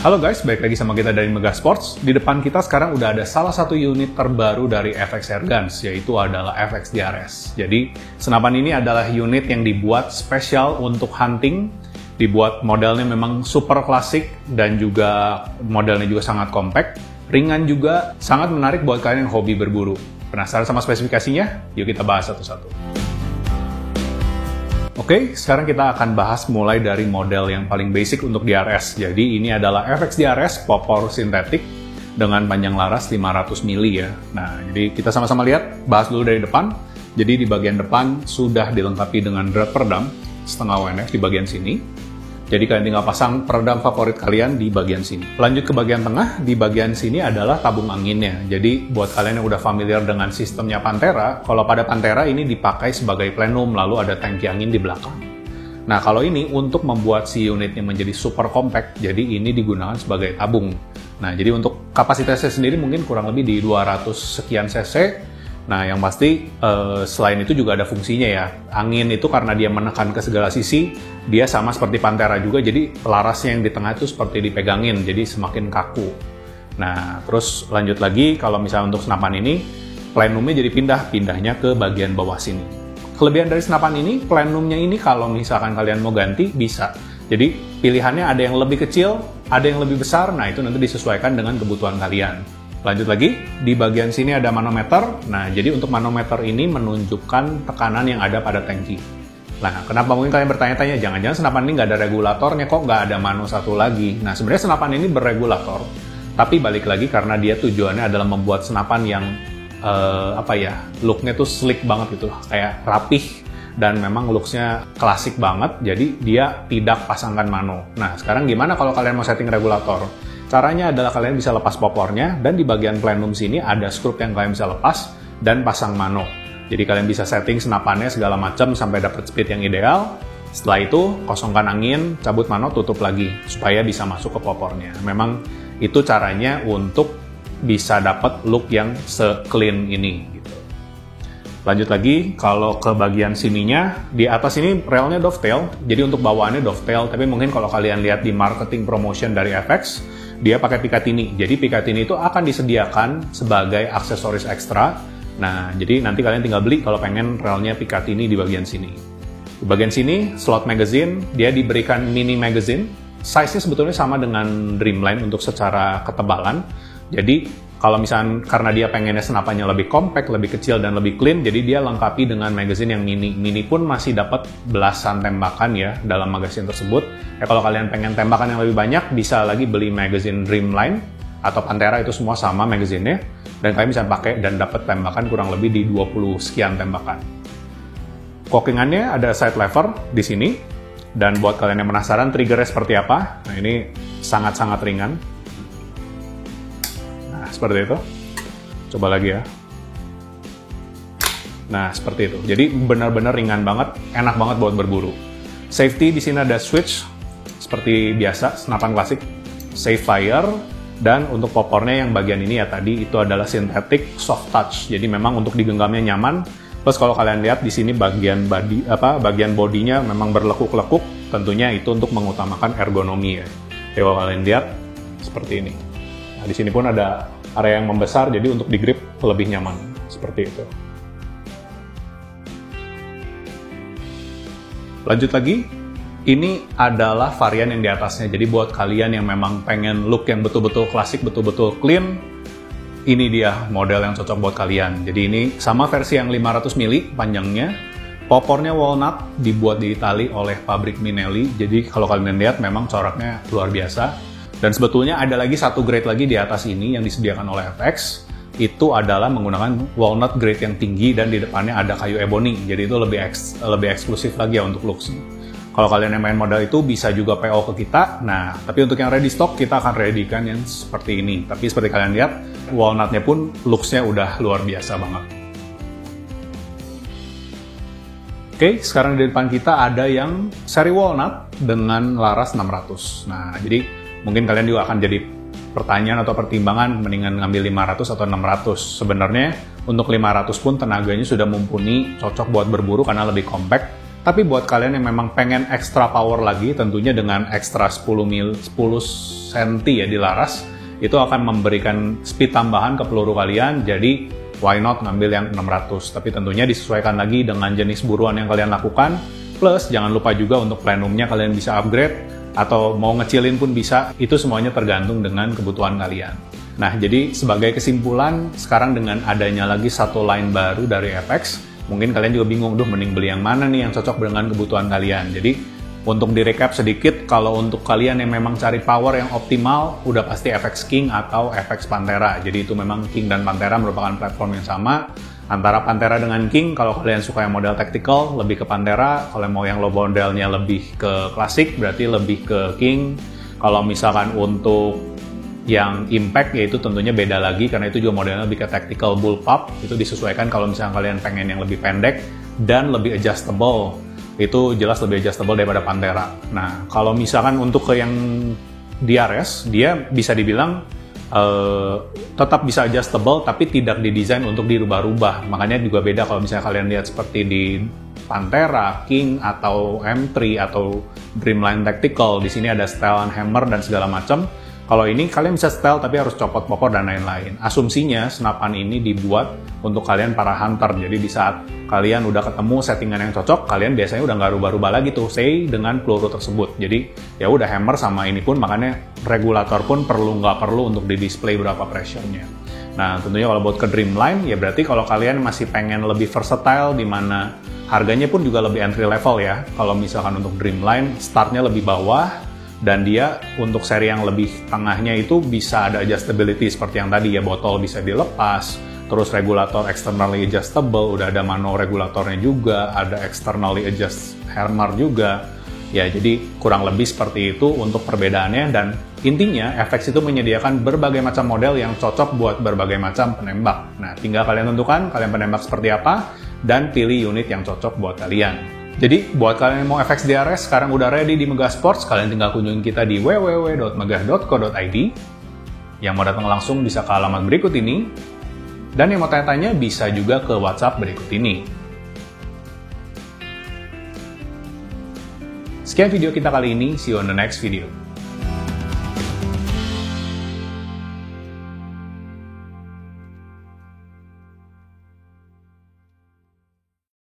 Halo guys, balik lagi sama kita dari Mega Sports. Di depan kita sekarang udah ada salah satu unit terbaru dari FX Airguns, yaitu adalah FX DRS. Jadi, senapan ini adalah unit yang dibuat spesial untuk hunting, dibuat modelnya memang super klasik, dan juga modelnya juga sangat compact, ringan juga, sangat menarik buat kalian yang hobi berburu. Penasaran sama spesifikasinya? Yuk kita bahas satu-satu. Oke, sekarang kita akan bahas mulai dari model yang paling basic untuk DRS. Jadi ini adalah FX DRS popor sintetik dengan panjang laras 500 mili ya. Nah, jadi kita sama-sama lihat, bahas dulu dari depan. Jadi di bagian depan sudah dilengkapi dengan drat peredam setengah WNF di bagian sini. Jadi kalian tinggal pasang peredam favorit kalian di bagian sini. Lanjut ke bagian tengah, di bagian sini adalah tabung anginnya. Jadi buat kalian yang udah familiar dengan sistemnya Pantera, kalau pada Pantera ini dipakai sebagai plenum, lalu ada tangki angin di belakang. Nah kalau ini untuk membuat si unitnya menjadi super compact, jadi ini digunakan sebagai tabung. Nah jadi untuk kapasitasnya sendiri mungkin kurang lebih di 200 sekian cc. Nah, yang pasti selain itu juga ada fungsinya ya. Angin itu karena dia menekan ke segala sisi, dia sama seperti Pantera juga, jadi larasnya yang di tengah itu seperti dipegangin, jadi semakin kaku. Nah, terus lanjut lagi, kalau misalnya untuk senapan ini, plenumnya jadi pindahnya ke bagian bawah sini. Kelebihan dari senapan ini, plenumnya ini kalau misalkan kalian mau ganti, bisa. Jadi, pilihannya ada yang lebih kecil, ada yang lebih besar, nah itu nanti disesuaikan dengan kebutuhan kalian. Lanjut lagi, di bagian sini ada manometer. Nah, jadi untuk manometer ini menunjukkan tekanan yang ada pada tangki. Nah, kenapa mungkin kalian bertanya-tanya, jangan-jangan senapan ini nggak ada regulatornya, kok nggak ada mano satu lagi? Nah, sebenarnya senapan ini berregulator, tapi balik lagi karena dia tujuannya adalah membuat senapan yang, look-nya tuh slick banget gitu, kayak rapih, dan memang looks-nya klasik banget, jadi dia tidak pasangkan mano. Nah, sekarang gimana kalau kalian mau setting regulator? Caranya adalah kalian bisa lepas popornya, dan di bagian plenum sini ada skrup yang kalian bisa lepas dan pasang mano. Jadi kalian bisa setting senapannya segala macam sampai dapat speed yang ideal. Setelah itu kosongkan angin, cabut mano, tutup lagi supaya bisa masuk ke popornya. Memang itu caranya untuk bisa dapat look yang se-clean ini. Gitu. Lanjut lagi, kalau ke bagian sininya, di atas ini relnya dovetail, jadi untuk bawaannya dovetail, tapi mungkin kalau kalian lihat di marketing promotion dari FX, dia pakai Picatinny. Jadi Picatinny itu akan disediakan sebagai aksesoris ekstra. Nah, jadi nanti kalian tinggal beli kalau pengen relnya Picatinny di bagian sini. Di bagian sini, slot magazine, dia diberikan mini magazine. Size-nya sebetulnya sama dengan Dreamline untuk secara ketebalan. Jadi, kalau misalnya karena dia pengennya senapannya lebih compact, lebih kecil, dan lebih clean, jadi dia lengkapi dengan magazine yang mini. Mini pun masih dapat belasan tembakan ya dalam magazine tersebut. Ya kalau kalian pengen tembakan yang lebih banyak, bisa lagi beli magazine Dreamline atau Pantera, itu semua sama magazine-nya. Dan kalian bisa pakai dan dapat tembakan kurang lebih di 20 sekian tembakan. Cockingannya ada side lever di sini. Dan buat kalian yang penasaran triggernya seperti apa, nah ini sangat-sangat ringan. Seperti itu. Coba lagi ya. Nah, seperti itu. Jadi benar-benar ringan banget, enak banget buat berburu. Safety di sini ada switch seperti biasa, senapan klasik, safe fire, dan untuk popornya yang bagian ini ya tadi itu adalah synthetic soft touch. Jadi memang untuk digenggamnya nyaman. Plus kalau kalian lihat di sini bagian bodinya memang berlekuk-lekuk, tentunya itu untuk mengutamakan ergonomi ya. Jadi kalau kalian lihat seperti ini. Nah, di sini pun ada area yang membesar, jadi untuk di grip lebih nyaman, seperti itu. Lanjut lagi, ini adalah varian yang di atasnya, jadi buat kalian yang memang pengen look yang betul-betul klasik, betul-betul clean, ini dia model yang cocok buat kalian. Jadi ini sama versi yang 500 mili panjangnya, popornya walnut, dibuat di Itali oleh pabrik Minelli, jadi kalau kalian lihat memang coraknya luar biasa. Dan sebetulnya ada lagi satu grade lagi di atas ini yang disediakan oleh FX. Itu adalah menggunakan walnut grade yang tinggi dan di depannya ada kayu ebony. Jadi itu lebih eksklusif lagi ya untuk looks. Kalau kalian yang main model itu bisa juga PO ke kita. Nah, tapi untuk yang ready stock kita akan readykan yang seperti ini. Tapi seperti kalian lihat, walnutnya pun looksnya udah luar biasa banget. Oke, sekarang di depan kita ada yang seri walnut dengan laras 600. Nah, jadi mungkin kalian juga akan jadi pertanyaan atau pertimbangan mendingan ngambil 500 atau 600. Sebenarnya untuk 500 pun tenaganya sudah mumpuni, cocok buat berburu karena lebih compact. Tapi buat kalian yang memang pengen extra power lagi, tentunya dengan ekstra 10 cm ya di laras, itu akan memberikan speed tambahan ke peluru kalian, jadi why not ngambil yang 600. Tapi tentunya disesuaikan lagi dengan jenis buruan yang kalian lakukan, plus jangan lupa juga untuk plenumnya kalian bisa upgrade, atau mau ngecilin pun bisa, itu semuanya tergantung dengan kebutuhan kalian. Nah, jadi sebagai kesimpulan, sekarang dengan adanya lagi satu line baru dari FX, mungkin kalian juga bingung, mending beli yang mana nih yang cocok dengan kebutuhan kalian. Jadi, untuk di-recap sedikit, kalau untuk kalian yang memang cari power yang optimal, udah pasti FX King atau FX Panthera. Jadi itu memang King dan Panthera merupakan platform yang sama. Antara Panthera dengan King, kalau kalian suka yang model tactical, lebih ke Panthera. Kalau mau yang low modelnya lebih ke klasik, berarti lebih ke King. Kalau misalkan untuk yang impact, yaitu tentunya beda lagi, karena itu juga modelnya lebih ke tactical bullpup. Itu disesuaikan kalau misalkan kalian pengen yang lebih pendek dan lebih adjustable. Itu jelas lebih adjustable daripada Panthera. Nah, kalau misalkan untuk ke yang DRS, dia bisa dibilang tetap bisa adjustable, tapi tidak didesain untuk dirubah-rubah. Makanya juga beda kalau misalnya kalian lihat seperti di Panthera, King, atau M3, atau Dreamline Tactical. Di sini ada setelan hammer dan segala macam. Kalau ini kalian bisa setel tapi harus copot pokok dan lain-lain. Asumsinya senapan ini dibuat untuk kalian para hunter. Jadi di saat kalian udah ketemu settingan yang cocok, kalian biasanya udah nggak rubah-rubah lagi tuh, say dengan peluru tersebut. Jadi ya udah hammer sama ini pun, makanya regulator pun nggak perlu untuk di display berapa pressure-nya. Nah, tentunya kalau buat ke Dreamline, ya berarti kalau kalian masih pengen lebih versatile, di mana harganya pun juga lebih entry level ya. Kalau misalkan untuk Dreamline, startnya lebih bawah, dan dia untuk seri yang lebih tengahnya itu bisa ada adjustability seperti yang tadi ya, botol bisa dilepas, terus regulator externally adjustable, udah ada mano regulatornya juga, ada externally adjust hammer juga. Ya, jadi kurang lebih seperti itu untuk perbedaannya, dan intinya FX itu menyediakan berbagai macam model yang cocok buat berbagai macam penembak. Nah, tinggal kalian tentukan kalian penembak seperti apa dan pilih unit yang cocok buat kalian. Jadi, buat kalian yang mau FX DRS, sekarang udah ready di Megah Sports, kalian tinggal kunjungi kita di www.megah.co.id. Yang mau datang langsung bisa ke alamat berikut ini, dan yang mau tanya-tanya bisa juga ke WhatsApp berikut ini. Sekian video kita kali ini, see you on the next video.